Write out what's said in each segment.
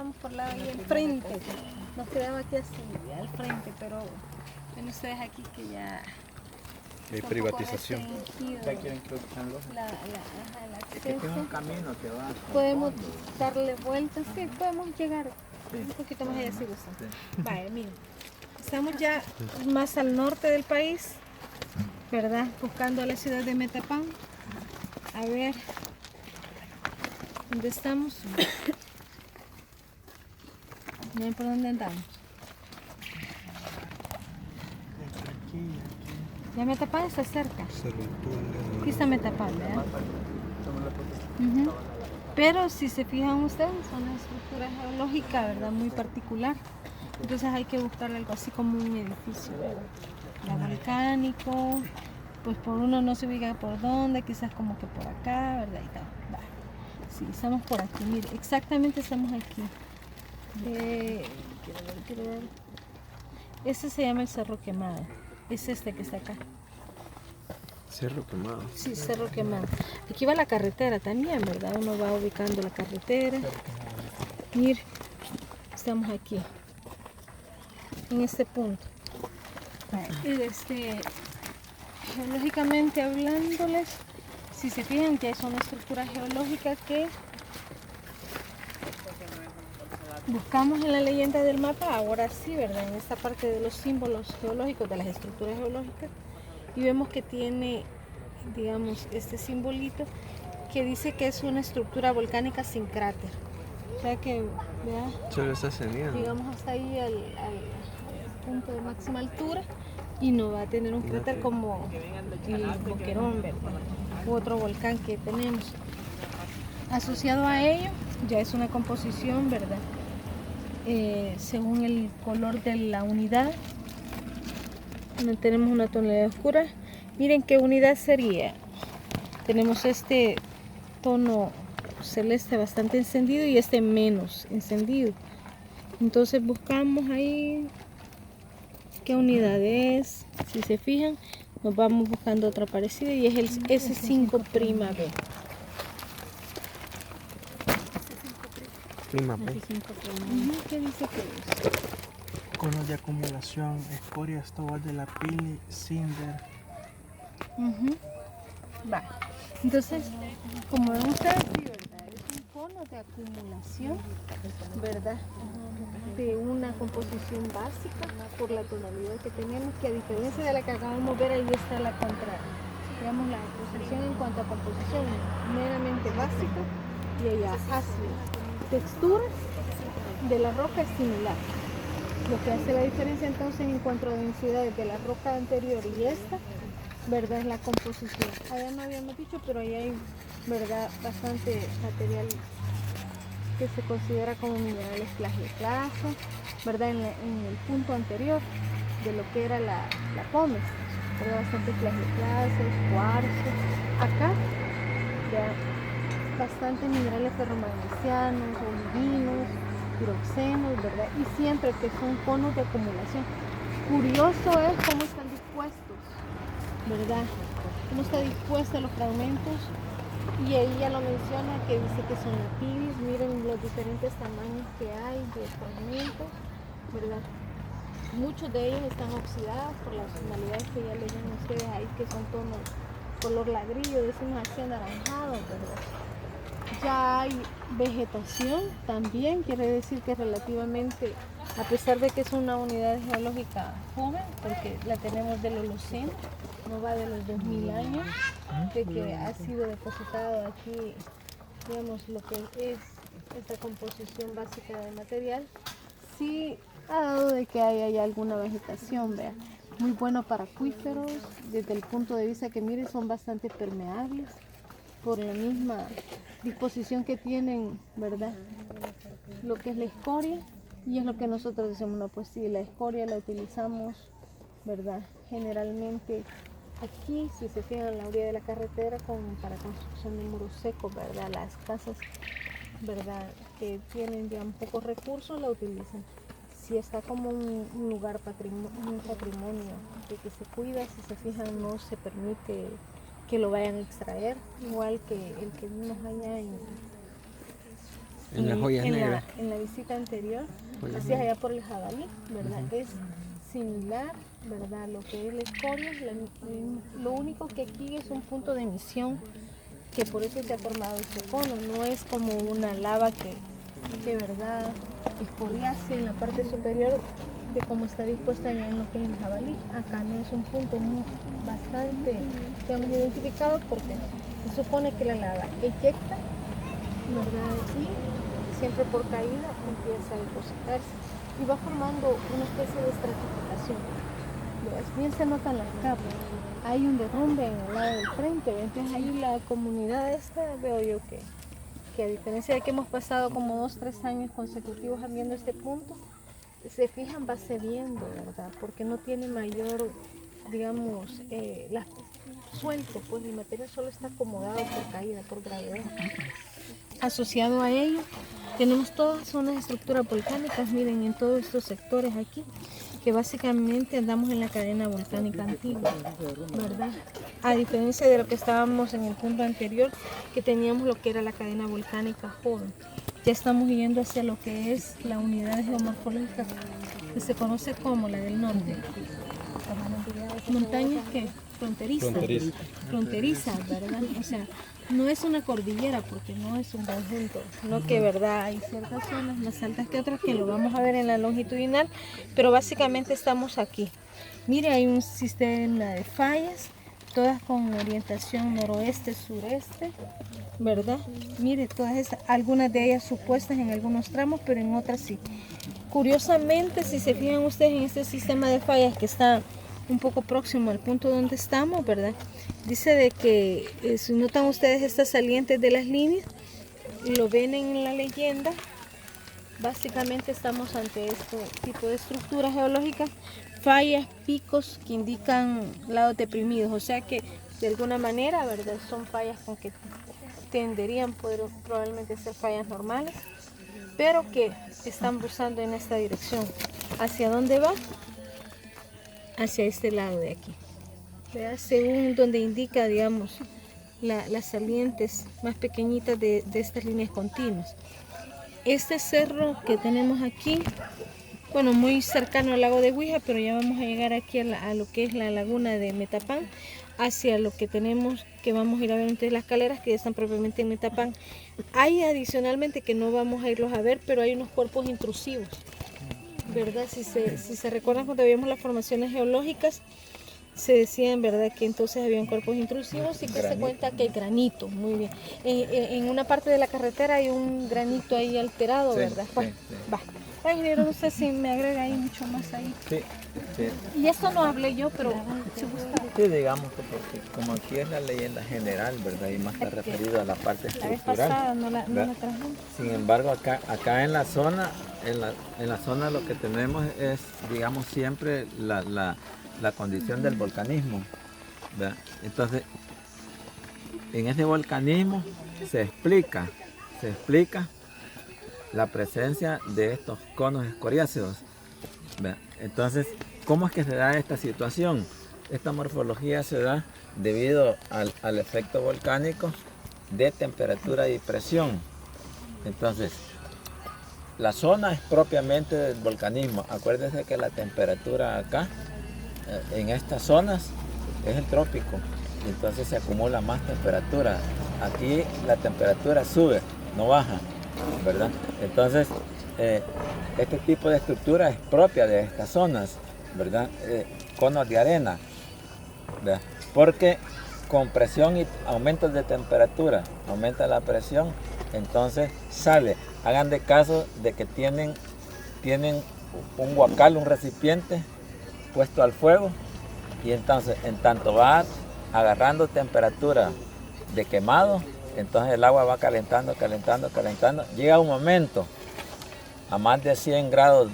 Vamos por la vía al frente, nos quedamos aquí así, al frente, pero ven ustedes aquí que ya hay privatización. Ya quieren que usarlo. El Es que tiene un acceso. camino que va. Podemos darle vueltas, sí, podemos llegar Sí. un poquito más allá si gustan. Sí. Vale, miren, estamos ya más al norte del país, ¿verdad? Buscando la ciudad de Metapán. A ver, ¿dónde estamos? ¿No por dónde andamos? Ya Metapán está cerca. Aquí está Metapán, ¿verdad? Ujú. Pero si se fijan ustedes, es una estructura geológica, ¿verdad? Muy particular. Entonces hay que buscarle algo así como un edificio, ¿verdad? Ya volcánico, pues por uno no se ubica por dónde, quizás como que por acá, ¿verdad? Y tal. Va. Sí, estamos por aquí, mire, exactamente estamos aquí. Quiero ver. Este se llama el Cerro Quemado. Es este que está acá. Cerro Quemado. Sí, Cerro Quemado. Aquí va la carretera también, ¿verdad? Uno va ubicando la carretera. Mire, estamos aquí, en este punto. Geológicamente hablándoles, si se fijan que es una estructura geológica que buscamos en la leyenda del mapa, ahora sí, ¿verdad? En esta parte de los símbolos geológicos, de las estructuras geológicas, y vemos que tiene, digamos, este simbolito que dice que es una estructura volcánica sin cráter. O sea que, vea, Solo está ascendiendo. digamos hasta ahí al punto de máxima altura y no va a tener un cráter como el Boquerón, ¿verdad? U otro volcán que tenemos. Asociado a ello, ya es una composición, ¿verdad? Según el color de la unidad, no tenemos una tonalidad oscura. Miren qué unidad sería. Tenemos este tono celeste bastante encendido y este menos encendido. Entonces buscamos ahí qué unidad es. Si se fijan, nos vamos buscando otra parecida y es el S5'B. Prima B. ¿Qué dice que es? Conos de acumulación, escoria, estobas de la pili, cinder. Va. Entonces, como ven ustedes, sí, ¿verdad? Es un cono de acumulación, ¿verdad? De una composición básica por la tonalidad que tenemos, que a diferencia de la que acabamos de ver, ahí está la contraria. Digamos, la posición en cuanto a composición meramente básica y ella ácida. Textura de la roca es similar. Lo que hace la diferencia entonces en cuanto a densidad de la roca anterior y esta, ¿verdad? Es la composición. Allá no habíamos dicho, pero ahí hay, ¿verdad? Bastante material que se considera como minerales plagioclaso, ¿verdad? En el punto anterior de lo que era la pómez, ¿verdad? Bastante plagioclasos, cuarzo. Acá ya bastante minerales ferromagnesianos, olivinos, piroxenos, ¿verdad? Y siempre que son conos de acumulación. Curioso es cómo están dispuestos, ¿verdad? Cómo están dispuestos los fragmentos. Y ahí ya lo menciona que dice que son lapidis. Miren los diferentes tamaños que hay de fragmentos, ¿verdad? Muchos de ellos están oxidados por las tonalidades que ya leyeron ustedes ahí, que son tonos color ladrillo, decimos así anaranjado, ¿verdad? Ya hay vegetación también, quiere decir que relativamente, a pesar de que es una unidad geológica joven, porque la tenemos del Holoceno, no va de los 2000 años, de que ha sido depositado aquí, digamos, lo que es esta composición básica de material, sí ha dado de que hay alguna vegetación, vea, muy bueno para acuíferos, desde el punto de vista que miren son bastante permeables, por la misma disposición que tienen, ¿verdad? Lo que es la escoria, y es lo que nosotros decimos, no, pues sí, la escoria la utilizamos, ¿verdad? Generalmente aquí, si se fijan en la orilla de la carretera, para construcción de muros secos, ¿verdad? Las casas, ¿verdad? Que tienen ya pocos recursos, la utilizan. Si está como un lugar un patrimonio de que se cuida, si se fijan, no se permite que lo vayan a extraer, igual que el que vimos allá En las joyas negras. En la visita anterior, Joyas hacia allá por el jabalí, ¿verdad? Es similar, ¿verdad? Lo que es la escoria, lo único que aquí es un punto de emisión, que por eso se ha formado este cono, no es como una lava que ¿verdad? Escoriase en la parte superior de cómo está dispuesta ya en lo que es el jabalí. Acá no es un punto bastante, digamos, identificado porque se supone que la lava eyecta, ¿verdad? Y siempre por caída empieza a depositarse y va formando una especie de estratificación. Bien se notan las capas. Hay un derrumbe en el lado del frente, entonces ahí la comunidad esta veo yo que a diferencia de que hemos pasado como 2-3 años consecutivos viendo este punto, se fijan, va cediendo, ¿verdad? Porque no tiene mayor, digamos, suelto, pues el material solo está acomodado por caída, por gravedad. Asociado a ello, tenemos todas zonas de estructuras volcánicas, miren, en todos estos sectores aquí, que básicamente andamos en la cadena volcánica antigua, ¿verdad? A diferencia de lo que estábamos en el punto anterior, que teníamos lo que era la cadena volcánica joven. Ya estamos yendo hacia lo que es la unidad geomorfológica que se conoce como la del norte. Montañas que fronterizas, ¿verdad? O sea, no es una cordillera porque no es un conjunto, sino que, ¿verdad? Hay ciertas zonas más altas que otras que lo vamos a ver en la longitudinal, pero básicamente estamos aquí. Mire, hay un sistema de fallas, todas con orientación noroeste-sureste, ¿verdad? Mire, todas esas, algunas de ellas supuestas en algunos tramos, pero en otras sí. Curiosamente, si se fijan ustedes en este sistema de fallas que está un poco próximo al punto donde estamos, ¿verdad? Dice de que, si notan ustedes estas salientes de las líneas, lo ven en la leyenda, básicamente estamos ante este tipo de estructuras geológicas, fallas, picos que indican lados deprimidos, o sea que de alguna manera, ¿verdad? Son fallas con que tenderían probablemente ser fallas normales, pero que están buscando en esta dirección. ¿Hacia dónde va? Hacia este lado de aquí, ¿verdad? Según donde indica, digamos, las salientes más pequeñitas de estas líneas continuas. Este cerro que tenemos aquí, bueno, muy cercano al lago de Huija, pero ya vamos a llegar aquí a lo que es la laguna de Metapán, hacia lo que tenemos, que vamos a ir a ver entre las escaleras que ya están propiamente en Metapán. Hay adicionalmente que no vamos a irlos a ver, pero hay unos cuerpos intrusivos, ¿verdad? Si se recuerdan cuando vimos las formaciones geológicas, se decían, ¿verdad?, que entonces habían cuerpos intrusivos y que se cuenta que hay granito, muy bien. En una parte de la carretera hay un granito ahí alterado, ¿verdad? Sí, Bueno, sí. va. Ay, ingeniero, no sé si me agrega ahí mucho más ahí. Sí, sí. Y esto no hablé yo, pero si gusta. Sí, digamos que porque como aquí es la leyenda general, ¿verdad? Y más está referido a la parte La vez estructural. pasada no la ¿verdad? trajimos. Sin embargo, acá en la zona, en la zona lo que tenemos es, digamos, siempre la condición del volcanismo, ¿verdad? Entonces, en ese volcanismo se explica la presencia de estos conos escoriáceos, ¿verdad? Entonces, ¿cómo es que se da esta situación? Esta morfología se da debido al efecto volcánico de temperatura y presión. Entonces, la zona es propiamente del volcanismo. Acuérdense que la temperatura acá, en estas zonas, es el trópico. Entonces se acumula más temperatura. Aquí la temperatura sube, no baja, ¿verdad? Entonces, este tipo de estructura es propia de estas zonas, ¿verdad? Conos de arena, ¿verdad? Porque con presión y aumentos de temperatura, aumenta la presión, entonces sale. Hagan de caso de que tienen un guacal, un recipiente puesto al fuego, y entonces en tanto va agarrando temperatura de quemado, entonces el agua va calentando, llega un momento a más de 100 grados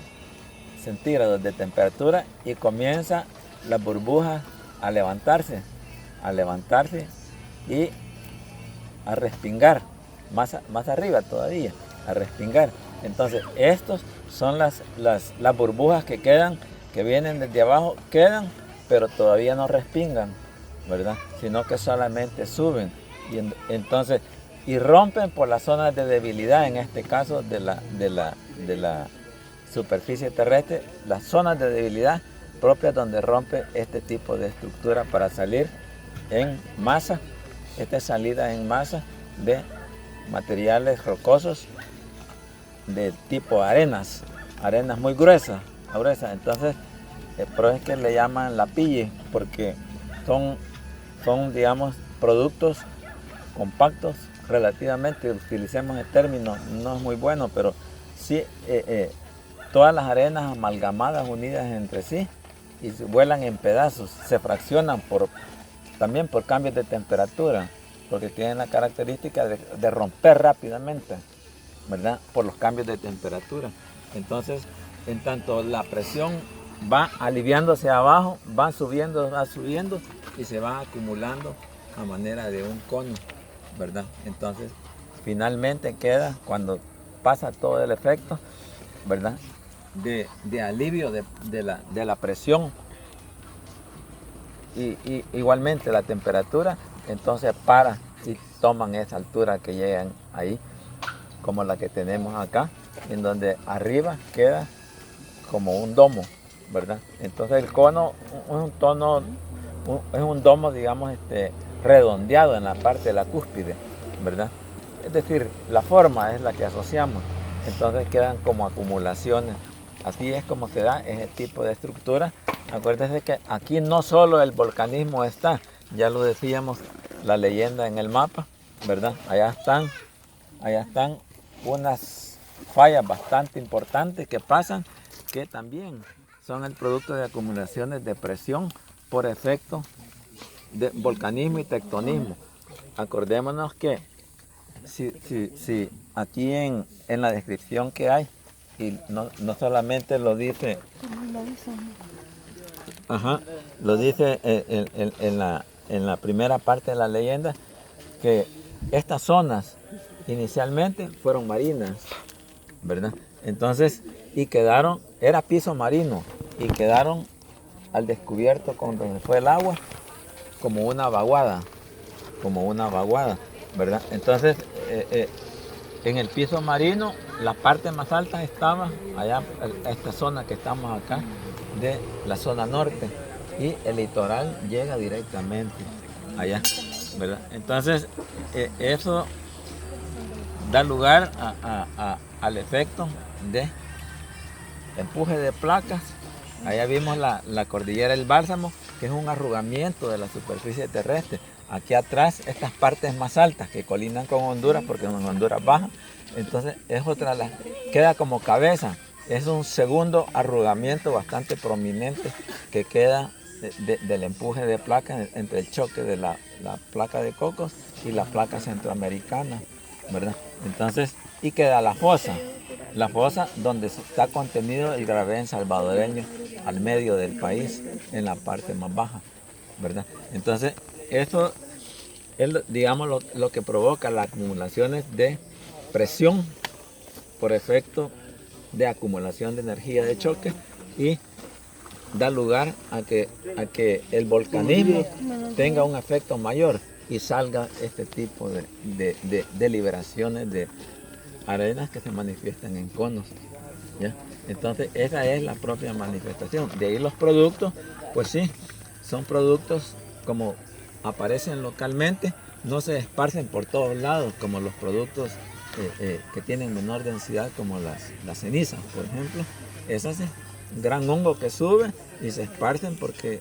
centígrados de temperatura y comienza las burbujas a levantarse y a respingar, más arriba todavía, a respingar. Entonces estos son las burbujas que quedan, que vienen desde abajo, quedan, pero todavía no respingan, ¿verdad? Sino que solamente suben. Y entonces y rompen por las zonas de debilidad, en este caso de la superficie terrestre, las zonas de debilidad propias donde rompe este tipo de estructura para salir en masa. Esta es salida en masa de materiales rocosos de tipo arenas muy gruesas. Entonces, por eso es que le llaman la pille, porque son, digamos, productos compactos relativamente. Utilicemos el término, no es muy bueno, pero sí, todas las arenas amalgamadas, unidas entre sí, y se vuelan en pedazos, se fraccionan también por cambios de temperatura, porque tienen la característica de romper rápidamente, ¿verdad? Por los cambios de temperatura. Entonces, en tanto la presión va aliviándose abajo, va subiendo y se va acumulando a manera de un cono, ¿verdad? Entonces, finalmente queda, cuando pasa todo el efecto, ¿verdad?, de alivio de la presión y igualmente la temperatura, entonces para y toman esa altura que llegan ahí, como la que tenemos acá, en donde arriba queda como un domo, ¿verdad? Entonces el cono es un domo, digamos, redondeado en la parte de la cúspide, ¿verdad? Es decir, la forma es la que asociamos, entonces quedan como acumulaciones. Así es como se da ese tipo de estructura. Acuérdense que aquí no solo el volcanismo está, ya lo decíamos, la leyenda en el mapa, ¿verdad? Allá están unas fallas bastante importantes que pasan, que también son el producto de acumulaciones de presión por efecto de volcanismo y tectonismo. Acordémonos que si aquí en la descripción que hay, y no solamente lo dice, lo dice en la primera parte de la leyenda, que estas zonas inicialmente fueron marinas, ¿verdad? Entonces, y quedaron, era piso marino, y quedaron al descubierto cuando se fue el agua, como una vaguada, ¿verdad? Entonces, en el piso marino, la parte más alta estaba allá, esta zona que estamos acá, de la zona norte, y el litoral llega directamente allá, ¿verdad? Entonces, eso da lugar al efecto de empuje de placas. Allá vimos la cordillera del Bálsamo, que es un arrugamiento de la superficie terrestre. Aquí atrás, estas partes más altas que colindan con Honduras, porque en Honduras baja, entonces es otra, queda como cabeza. Es un segundo arrugamiento bastante prominente que queda del empuje de placas entre el choque de la placa de Cocos y la placa centroamericana, ¿verdad? Entonces, y queda la fosa donde está contenido el gravén salvadoreño al medio del país, en la parte más baja, ¿verdad? Entonces, eso es, digamos, lo que provoca las acumulaciones de presión por efecto de acumulación de energía de choque, y da lugar a que el volcanismo tenga un efecto mayor y salga este tipo de liberaciones de arenas que se manifiestan en conos, ¿ya? Entonces esa es la propia manifestación. De ahí los productos, pues sí, son productos como aparecen localmente, no se esparcen por todos lados como los productos que tienen menor densidad, como las cenizas, por ejemplo. Esas es un gran hongo que sube y se esparcen porque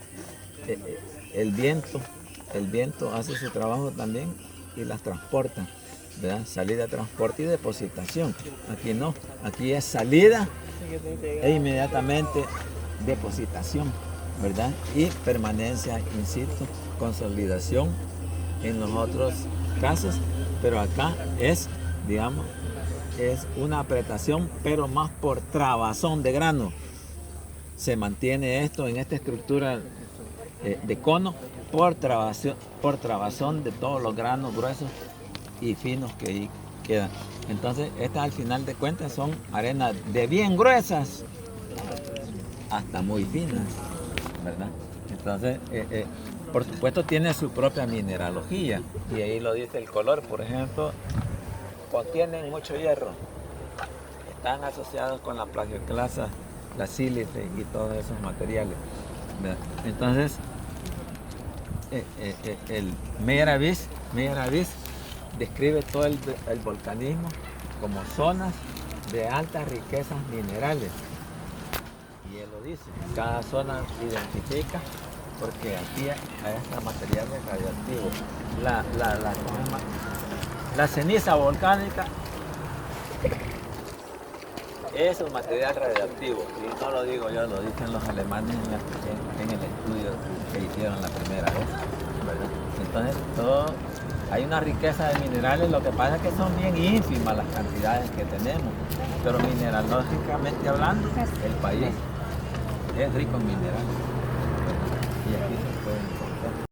el viento hace su trabajo también y las transporta, ¿verdad? Salida, transporte y depositación. Aquí no, aquí es salida e inmediatamente depositación, ¿verdad? Y permanencia in situ, consolidación en los otros casos, pero acá es, digamos, es una apretación, pero más por trabazón de grano. Se mantiene esto en esta estructura de cono por trabazón de todos los granos gruesos y finos que ahí quedan. Entonces, estas al final de cuentas son arenas de bien gruesas hasta muy finas, ¿verdad? Entonces, por supuesto tiene su propia mineralogía y ahí lo dice el color, por ejemplo, contienen mucho hierro, están asociados con la plagioclasa, la sílice y todos esos materiales. Entonces, el Meyer Abyss describe todo el volcanismo como zonas de altas riquezas minerales. Y él lo dice, cada zona identifica porque aquí hay hasta materiales radioactivos. La ceniza volcánica es un material radioactivo, y no lo digo yo, lo dicen los alemanes en el estudio que hicieron la primera vez, ¿verdad? Entonces hay una riqueza de minerales, lo que pasa es que son bien ínfimas las cantidades que tenemos, pero mineralógicamente hablando, el país es rico en minerales, ¿verdad? Y aquí se pueden